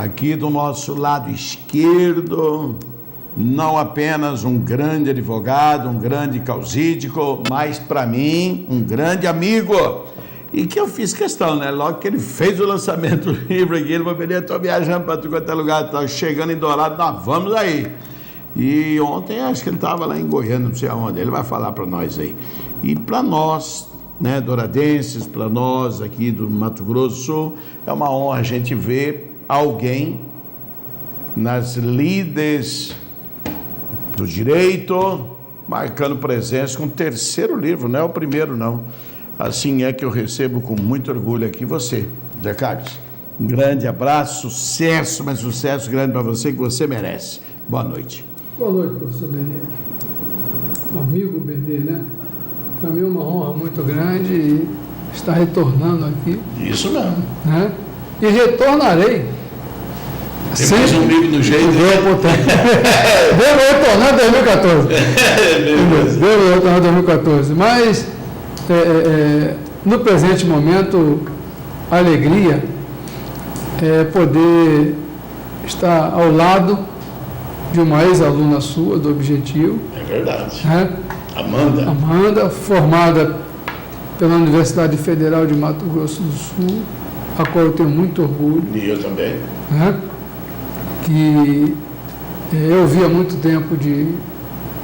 Aqui do nosso lado esquerdo, não apenas um grande advogado, um grande causídico, mas para mim um grande amigo. E que eu fiz questão, né? Logo que ele fez o lançamento do livro aqui, ele falou: estou viajando para tudo quanto é lugar, estou chegando em Dourado, nós vamos aí. E ontem acho que ele estava lá em Goiânia, não sei aonde, ele vai falar para nós aí. E para nós, né, douradenses, para nós aqui do Mato Grosso do Sul, é uma honra a gente ver alguém nas lides do direito, marcando presença com o terceiro livro, não é o primeiro não. Assim é que eu recebo com muito orgulho aqui você, Zé Carlos. Um grande abraço, sucesso, mas sucesso grande para você, que você merece. Boa noite. Boa noite, professor Benê. Amigo Benê, né? Para mim é uma honra muito grande estar retornando aqui. Isso mesmo. Né? E retornarei. Tem mais um livro no jeito. Devo retornar em 2014. Devo retornar em 2014. Mas, no presente momento, a alegria é poder estar ao lado de uma ex-aluna sua, do Objetivo. É verdade. Né? Amanda, formada pela Universidade Federal de Mato Grosso do Sul, a qual eu tenho muito orgulho. E eu também. Né? Que eu vi há muito tempo de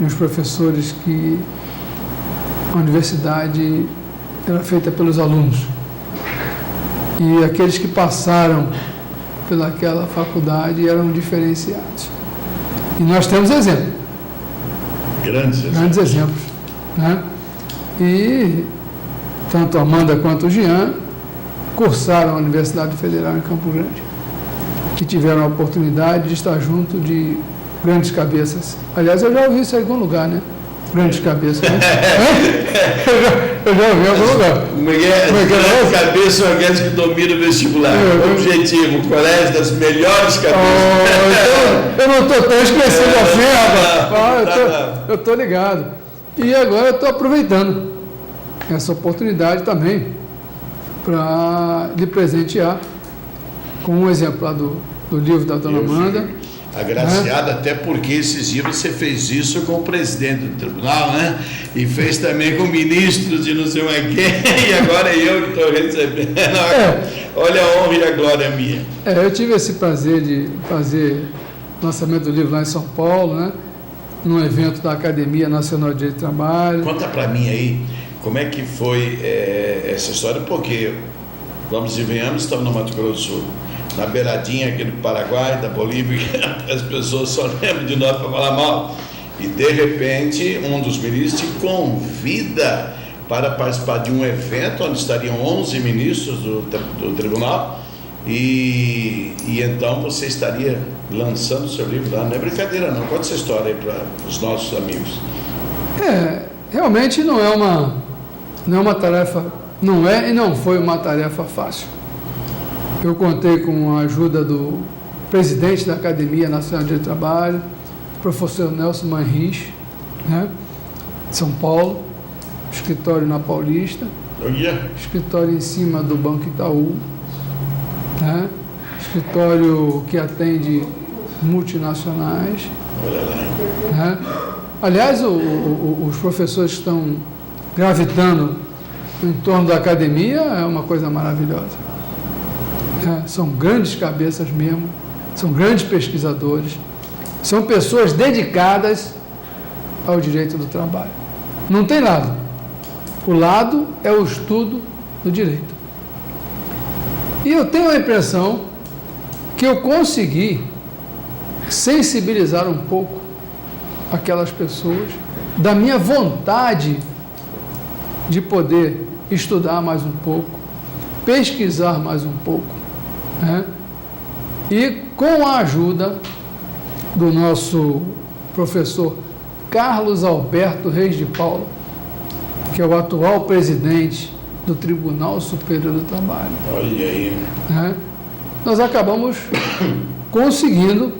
uns professores que a universidade era feita pelos alunos. E aqueles que passaram pelaquela faculdade eram diferenciados. E nós temos exemplos. Grandes exemplos. Né? E tanto a Amanda quanto o Jean cursaram a Universidade Federal em Campo Grande, que tiveram a oportunidade de estar junto de grandes cabeças. Aliás, eu já ouvi isso em algum lugar, né? Grandes cabeças. Né? Eu já ouvi em algum lugar. Grandes cabeças são aqueles que dominam o vestibular. Objetivo, o colégio das melhores cabeças. Eu não estou tão esquecido assim, rapaz. Eu estou ligado. E agora eu estou aproveitando essa oportunidade também para lhe presentear com um exemplar do livro da dona Amanda. Agraciado, até porque esses dias você fez isso com o presidente do tribunal, né? E fez também com o ministro de não sei mais quem, e agora eu que estou recebendo. Olha a honra e a glória minha. Eu tive esse prazer de fazer o lançamento do livro lá em São Paulo, né? Num evento da Academia Nacional de Direito do Trabalho. Conta para mim aí, como é que foi essa história, porque, vamos e venhamos, estamos no Mato Grosso do Sul, na beiradinha aqui do Paraguai, da Bolívia, as pessoas só lembram de nós para falar mal. E, de repente, um dos ministros te convida para participar de um evento onde estariam 11 ministros do tribunal e então você estaria lançando o seu livro lá. Não é brincadeira, não. Conta essa história aí para os nossos amigos. Realmente não é uma tarefa, não é e não foi uma tarefa fácil. Eu contei com a ajuda do presidente da Academia Nacional de Direito do Trabalho, professor Nelson Manrich, né, de São Paulo, escritório na Paulista, escritório em cima do Banco Itaú, né, escritório que atende multinacionais. Né. Aliás, os professores que estão gravitando em torno da academia é uma coisa maravilhosa. São grandes cabeças mesmo, são grandes pesquisadores, são pessoas dedicadas ao direito do trabalho. Não tem lado. O lado é o estudo do direito. E eu tenho a impressão que eu consegui sensibilizar um pouco aquelas pessoas da minha vontade de poder estudar mais um pouco, pesquisar mais um pouco. E com a ajuda do nosso professor Carlos Alberto Reis de Paula, que é o atual presidente do Tribunal Superior do Trabalho. Olha aí. Nós acabamos conseguindo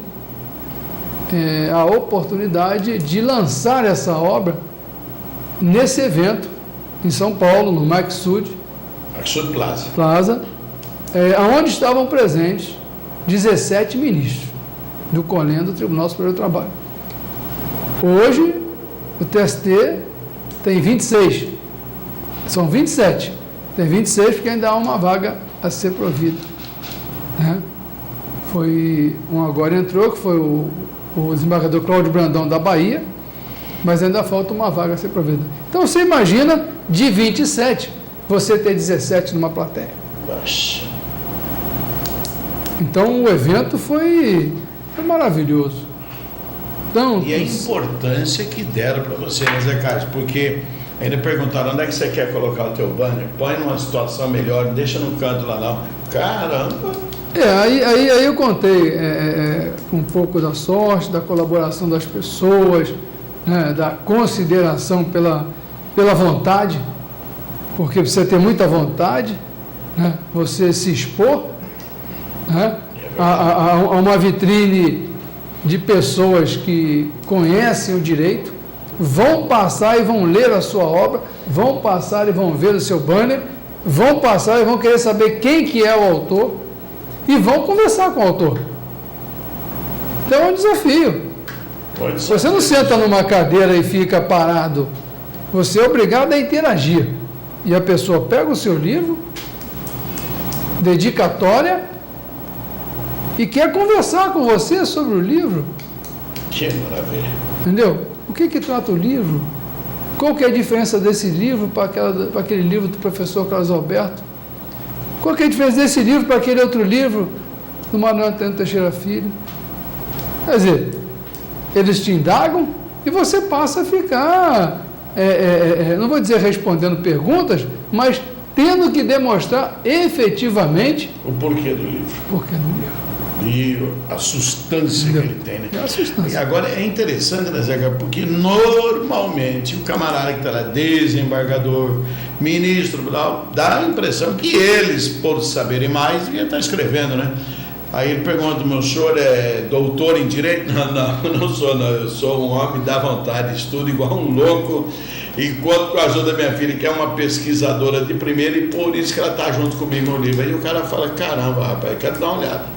a oportunidade de lançar essa obra nesse evento em São Paulo, no Maxud Plaza, onde estavam presentes 17 ministros do CONLEN, do Tribunal Superior do Trabalho. Hoje, o TST tem 26. São 27. Tem 26 porque ainda há uma vaga a ser provida. Né? Foi um agora entrou, que foi o desembargador Cláudio Brandão da Bahia, mas ainda falta uma vaga a ser provida. Então, você imagina, de 27, você ter 17 numa plateia. Nossa. Então, o evento foi maravilhoso. Então, E a importância que deram para você, né, Zé Carlos? Porque ainda perguntaram, onde é que você quer colocar o teu banner? Põe numa situação melhor, não deixa no canto lá não. Caramba! Aí eu contei um pouco da sorte, da colaboração das pessoas, né, da consideração pela vontade, porque você tem muita vontade, né, você se expor, né, a uma vitrine de pessoas que conhecem o direito, vão passar e vão ler a sua obra, vão passar e vão ver o seu banner, vão passar e vão querer saber quem que é o autor e vão conversar com o autor. Então é um desafio. Você não senta numa cadeira e fica parado, você é obrigado a interagir. E a pessoa pega o seu livro, dedicatória, e quer conversar com você sobre o livro. Que maravilha. Entendeu? O que trata o livro? Qual que é a diferença desse livro para aquele livro do professor Carlos Alberto? Qual que é a diferença desse livro para aquele outro livro do Manuel Antônio Teixeira Filho? Quer dizer, eles te indagam e você passa a ficar, não vou dizer respondendo perguntas, mas tendo que demonstrar efetivamente o porquê do livro. Porquê do livro. E a sustância que ele tem, né? É a sustância. E agora é interessante, né, Zeca? Porque normalmente o camarada que está lá, desembargador, ministro, dá a impressão que eles, por saberem mais, devia estar escrevendo, né? Aí ele pergunta, meu senhor é doutor em direito? Não sou, não. Eu sou um homem da vontade, estudo igual um louco, e conto com a ajuda da minha filha, que é uma pesquisadora de primeira, e por isso que ela está junto comigo no livro. Aí o cara fala, caramba, rapaz, quero dar uma olhada.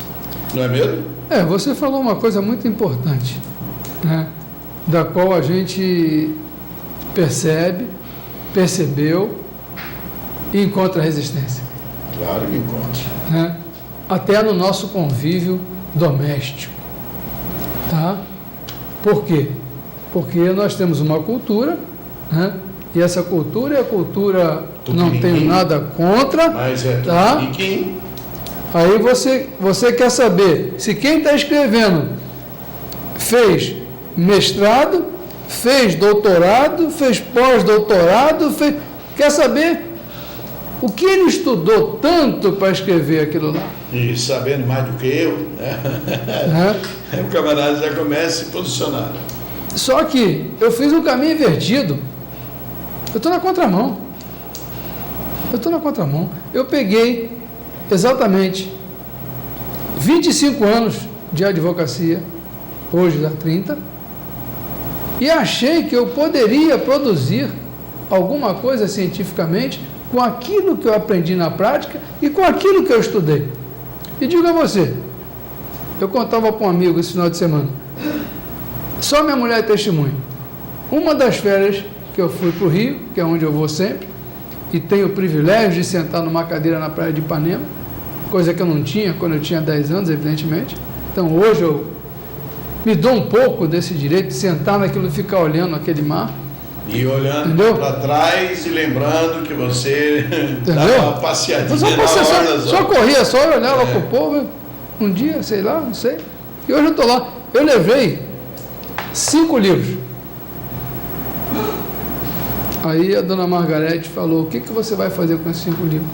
Não é mesmo? Você falou uma coisa muito importante, né? Da qual a gente percebeu e encontra resistência. Claro que encontra. Né? Até no nosso convívio doméstico. Tá? Por quê? Porque nós temos uma cultura, né? E essa cultura é a cultura, não tenho nada contra, mas é tá? Aí você quer saber se quem está escrevendo fez mestrado, fez doutorado, fez pós-doutorado, quer saber o que ele estudou tanto para escrever aquilo lá. E sabendo mais do que eu, né? O camarada já começa a se posicionar. Só que eu fiz um caminho invertido. Eu estou na contramão. Eu peguei exatamente 25 anos de advocacia, hoje dá 30, e achei que eu poderia produzir alguma coisa cientificamente com aquilo que eu aprendi na prática e com aquilo que eu estudei. E digo a você, eu contava para um amigo esse final de semana, só minha mulher é testemunha. Uma das férias que eu fui para o Rio, que é onde eu vou sempre, e tenho o privilégio de sentar numa cadeira na praia de Ipanema, coisa que eu não tinha quando eu tinha 10 anos, evidentemente. Então hoje eu me dou um pouco desse direito de sentar naquilo e ficar olhando aquele mar. E olhando para trás e lembrando que você dava uma passeadinha só corria, só olhava para o povo, um dia, sei lá, não sei. E hoje eu estou lá. Eu levei 5 livros. Aí a dona Margarete falou, o que você vai fazer com esses 5 livros?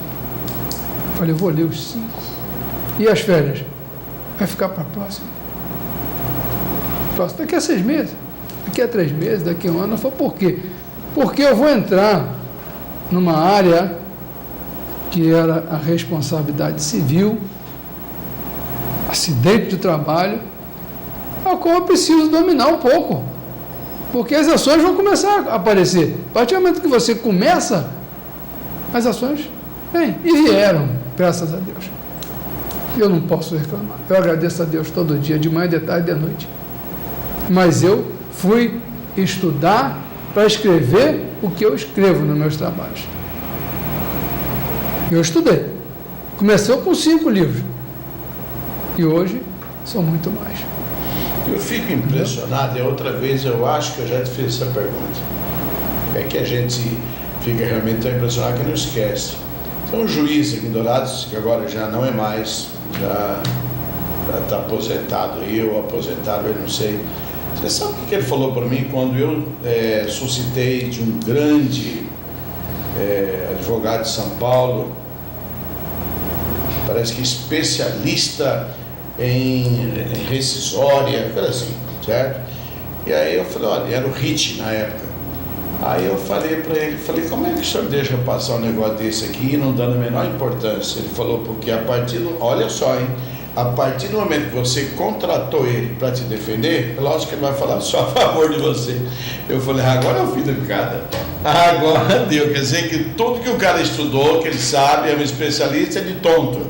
Eu falei, eu vou ler os 5. E as férias? Vai ficar para a próxima. Daqui a 6 meses, daqui a 3 meses, daqui a um ano. Eu falei, por quê? Porque eu vou entrar numa área que era a responsabilidade civil, acidente de trabalho, a qual eu preciso dominar um pouco. Porque as ações vão começar a aparecer. A partir do momento que você começa, as ações vêm. E vieram, graças a Deus. Eu não posso reclamar. Eu agradeço a Deus todo dia, de manhã, de tarde e de noite. Mas eu fui estudar para escrever o que eu escrevo nos meus trabalhos. Eu estudei. Começou com 5 livros. E hoje são muito mais. Eu fico impressionado, e outra vez eu acho que eu já te fiz essa pergunta. É que a gente fica realmente tão impressionado que não esquece. Tem um juiz aqui em Dourados, que agora já não é mais, já está aposentado aí, ou aposentado, eu não sei. Você sabe o que ele falou para mim quando eu suscitei de um grande advogado de São Paulo, parece que especialista em rescisória, coisa assim, certo? E aí eu falei, olha, era o Hit na época. Aí eu falei para ele, como é que o senhor deixa passar um negócio desse aqui, não dando a menor importância? Ele falou, porque olha só, hein, a partir do momento que você contratou ele para te defender, lógico que ele vai falar só a favor de você. Eu falei, agora é o fim da picada. Agora deu, quer dizer que tudo que o cara estudou, que ele sabe, é um especialista, é de tonto,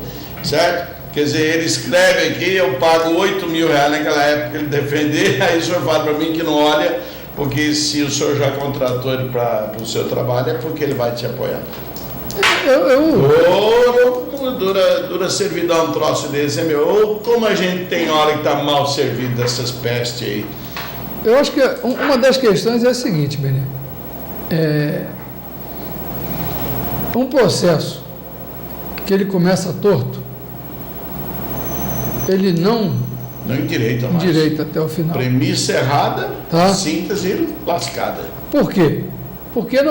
certo? Quer dizer, ele escreve aqui, eu pago R$8.000 naquela época que ele defender, aí o senhor fala para mim que não olha, porque se o senhor já contratou ele para o seu trabalho, é porque ele vai te apoiar. Dura servidão um troço desse, é meu. Ou como a gente tem hora que está mal servido dessas pestes aí. Eu acho que uma das questões é a seguinte, Benê. Um processo que ele começa torto, ele não endireita mais. Endireita até o final. Premissa errada, tá? Síntese lascada. Por quê? Porque a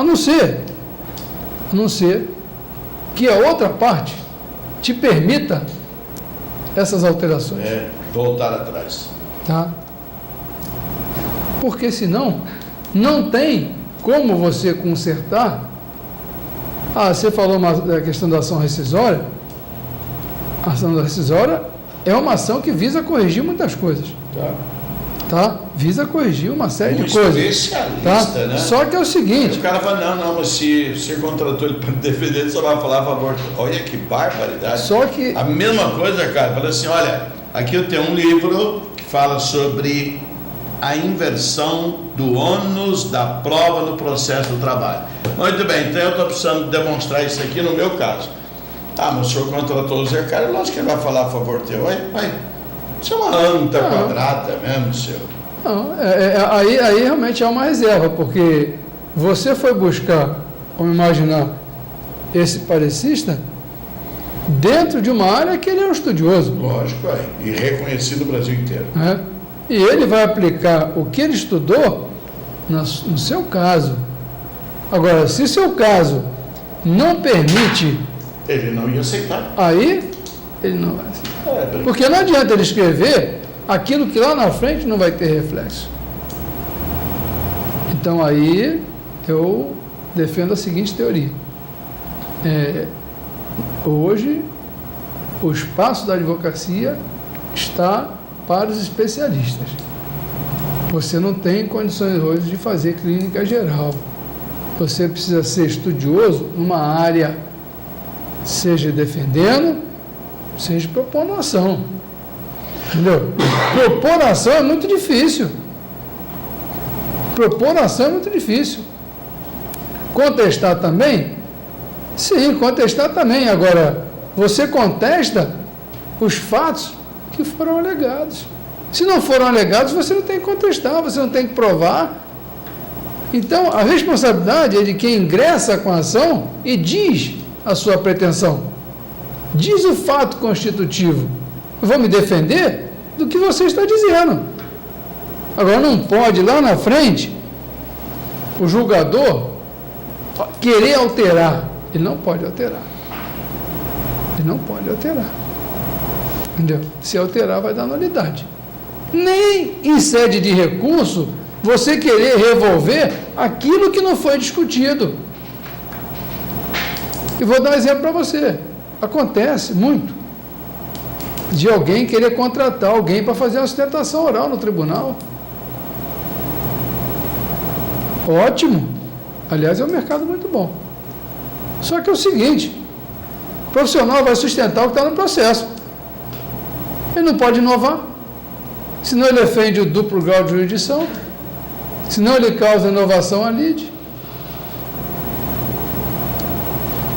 não ser que a outra parte te permita essas alterações. Voltar atrás. Tá? Porque senão não tem como você consertar. Você falou da questão da ação rescisória. A ação rescisória é uma ação que visa corrigir muitas coisas. Tá? Visa corrigir uma série de coisas. Especialista, tá? Né? Só que é o seguinte... O cara fala, não, mas se você contratou ele para defender, ele só vai falar a favor. Olha que barbaridade. Só que... A mesma coisa, cara, fala assim, olha, aqui eu tenho um livro que fala sobre a inversão do ônus da prova no processo do trabalho. Muito bem, então eu estou precisando demonstrar isso aqui no meu caso. Mas o senhor contratou o Zé Carlos, lógico que ele vai falar a favor teu. Isso é uma anta quadrada mesmo, senhor. Não, aí realmente é uma reserva, porque você foi buscar, vamos imaginar, esse parecista dentro de uma área que ele é um estudioso. Lógico, e reconhecido no Brasil inteiro. E ele vai aplicar o que ele estudou no seu caso. Agora, se seu caso não permite... Ele não ia aceitar. Aí, ele não vai aceitar. Porque não adianta ele escrever aquilo que lá na frente não vai ter reflexo. Então, aí, eu defendo a seguinte teoria. Hoje, o espaço da advocacia está para os especialistas. Você não tem condições hoje de fazer clínica geral. Você precisa ser estudioso numa área, seja defendendo, seja propondo ação. Entendeu? Propor ação é muito difícil. Propor ação é muito difícil. Contestar também? Sim, contestar também. Agora, você contesta os fatos que foram alegados. Se não foram alegados, você não tem que contestar, você não tem que provar. Então, a responsabilidade é de quem ingressa com a ação e diz a sua pretensão. Diz o fato constitutivo. Eu vou me defender do que você está dizendo. Agora, não pode, lá na frente, o julgador querer alterar. Ele não pode alterar. Ele não pode alterar. Entendeu? Se alterar, vai dar nulidade. Nem em sede de recurso, você querer revolver aquilo que não foi discutido. E vou dar um exemplo para você. Acontece muito de alguém querer contratar alguém para fazer uma sustentação oral no tribunal. Ótimo. Aliás, é um mercado muito bom. Só que é o seguinte, profissional vai sustentar o que está no processo. Ele não pode inovar, senão ele ofende o duplo grau de jurisdição, senão ele causa inovação à lide.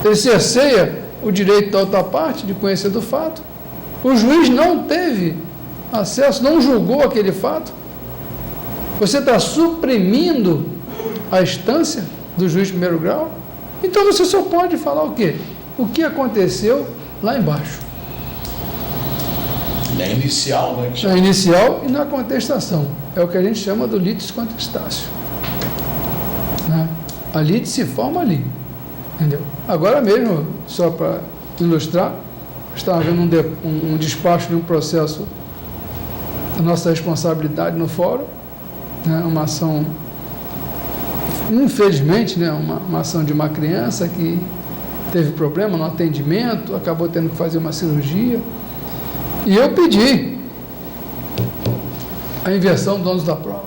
Ele cerceia o direito da outra parte de conhecer do fato. O juiz não teve acesso, não julgou aquele fato. Você está suprimindo a instância do juiz de primeiro grau. Então você só pode falar o quê? O que aconteceu lá embaixo. Na inicial, né? Na inicial e na contestação. É o que a gente chama do litis contestácio. Né? A lite se forma ali. Entendeu? Agora mesmo, só para ilustrar, estava vendo um despacho de um processo da nossa responsabilidade no fórum, né? Uma ação, infelizmente, né? Uma ação de uma criança que teve problema no atendimento, acabou tendo que fazer uma cirurgia, e eu pedi a inversão do ônus da prova.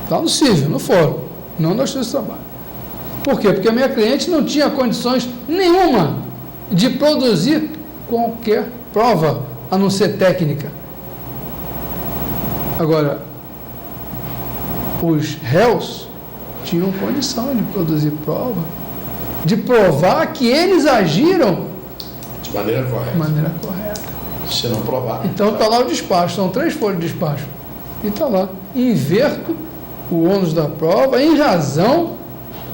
Está no cível, no fórum, não na justiça do trabalho. Por quê? Porque a minha cliente não tinha condições nenhuma de produzir qualquer prova, a não ser técnica. Agora, os réus tinham condição de produzir prova, de provar que eles agiram de maneira correta. De maneira correta. Se não provar. Então está lá o despacho, são 3 folhas de despacho. E está lá, inverto o ônus da prova em razão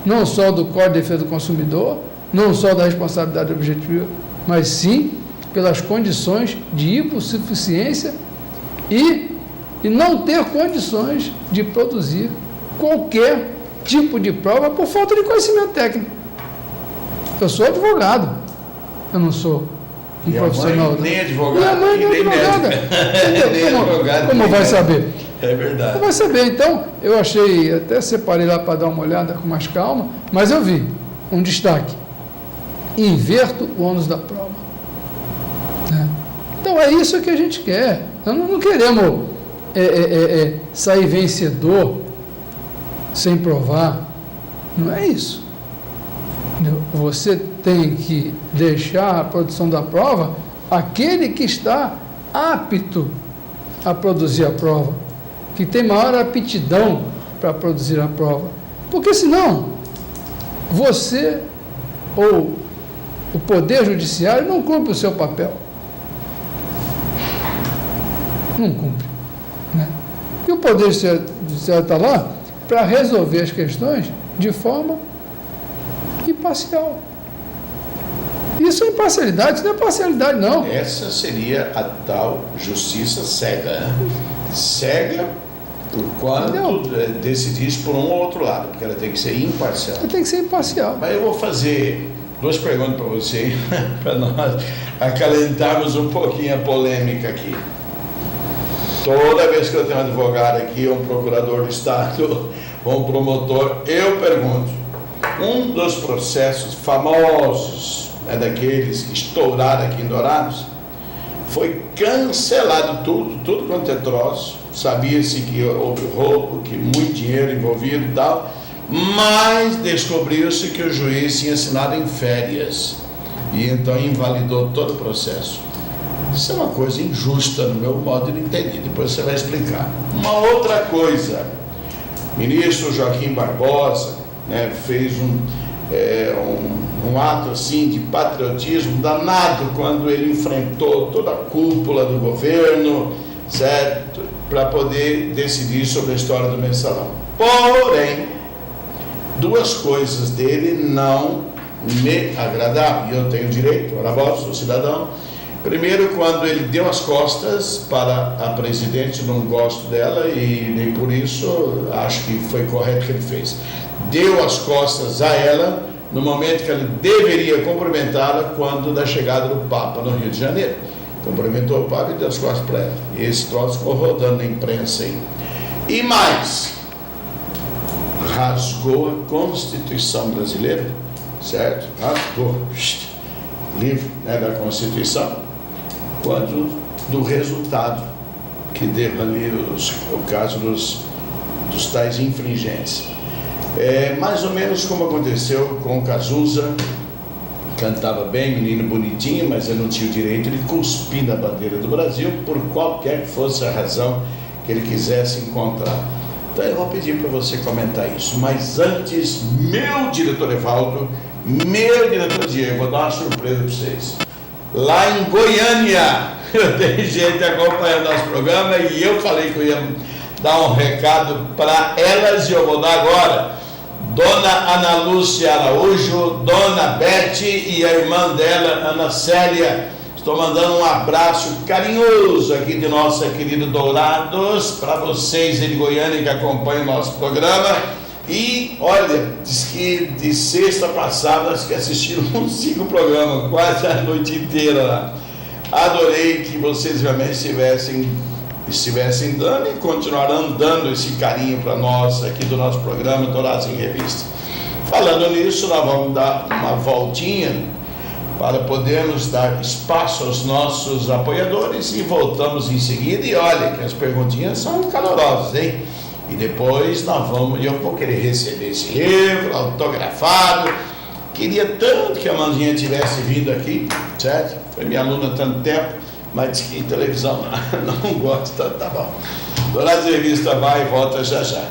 não só do Código de Defesa do Consumidor, não só da responsabilidade objetiva, mas sim pelas condições de hipossuficiência e não ter condições de produzir qualquer tipo de prova por falta de conhecimento técnico. Eu sou advogado, eu não sou um profissional. Mãe, nem advogado, minha mãe nem advogada. Como vai saber? É verdade. Não vai saber. Então, eu achei, até separei lá para dar uma olhada com mais calma, mas eu vi um destaque. Inverto o ônus da prova. Né? Então, é isso que a gente quer. Nós não queremos sair vencedor sem provar. Não é isso. Você tem que deixar a produção da prova aquele que está apto a produzir a prova, que tem maior aptidão para produzir a prova. Porque senão, você ou o Poder Judiciário não cumpre o seu papel. Não cumpre. Né? E o Poder Judiciário está lá para resolver as questões de forma imparcial. Isso é imparcialidade, isso não é parcialidade, não. Essa seria a tal justiça cega, né? Cega quando decidisse por um ou outro lado, porque ela tem que ser imparcial. Ela tem que ser imparcial. Mas eu vou fazer 2 perguntas para você, para nós acalentarmos um pouquinho a polêmica aqui. Toda vez que eu tenho um advogado aqui, um procurador do Estado, ou um promotor, eu pergunto, um dos processos famosos, daqueles que estouraram aqui em Dourados, foi cancelado tudo quanto é troço, sabia-se que houve roubo, que muito dinheiro envolvido e tal, mas descobriu-se que o juiz tinha assinado em férias, e então invalidou todo o processo. Isso é uma coisa injusta no meu modo de entender, depois você vai explicar. Uma outra coisa, o ministro Joaquim Barbosa, né, fez um ato assim de patriotismo danado quando ele enfrentou toda a cúpula do governo, certo, para poder decidir sobre a história do mensalão. Porém, 2 coisas dele não me agradaram, e eu tenho direito, ora voz, sou cidadão. Primeiro, quando ele deu as costas para a presidente, não gosto dela e nem por isso acho que foi correto o que ele fez. Deu as costas a ela no momento que ele deveria cumprimentá-la quando da chegada do Papa no Rio de Janeiro. Cumprimentou o Papa e deu as costas para ela. E esse troço ficou rodando na imprensa aí. E mais, rasgou a Constituição brasileira, certo? Rasgou livro, né, da Constituição, quanto do resultado que deu ali o caso dos tais infringentes. É mais ou menos como aconteceu com o Cazuza, cantava bem, menino bonitinho, mas eu não tinha o direito de cuspir na bandeira do Brasil por qualquer que fosse a razão que ele quisesse encontrar. Então eu vou pedir para você comentar isso. Mas antes, meu diretor Evaldo, meu diretor Diego, eu vou dar uma surpresa para vocês. Lá em Goiânia, tem gente acompanhando nosso programa e eu falei que eu ia dar um recado para elas e eu vou dar agora. Dona Ana Lúcia Araújo, Dona Beth e a irmã dela, Ana Célia. Estou mandando um abraço carinhoso aqui de nossa querida Dourados para vocês de Goiânia que acompanham o nosso programa. E olha, diz que de sexta passada acho que assistiram uns 5 programas, quase a noite inteira lá. Adorei que vocês realmente estivessem dando e continuarão dando esse carinho para nós aqui do nosso programa Dourados em Revista. Falando nisso, nós vamos dar uma voltinha para podermos dar espaço aos nossos apoiadores e voltamos em seguida. E olha que as perguntinhas são calorosas, hein? E depois eu vou querer receber esse livro autografado. Queria tanto que a Mandinha tivesse vindo aqui, certo? Foi minha aluna há tanto tempo, mas diz que televisão não gosta, tá bom. Dourados em Revista vai e volta já já.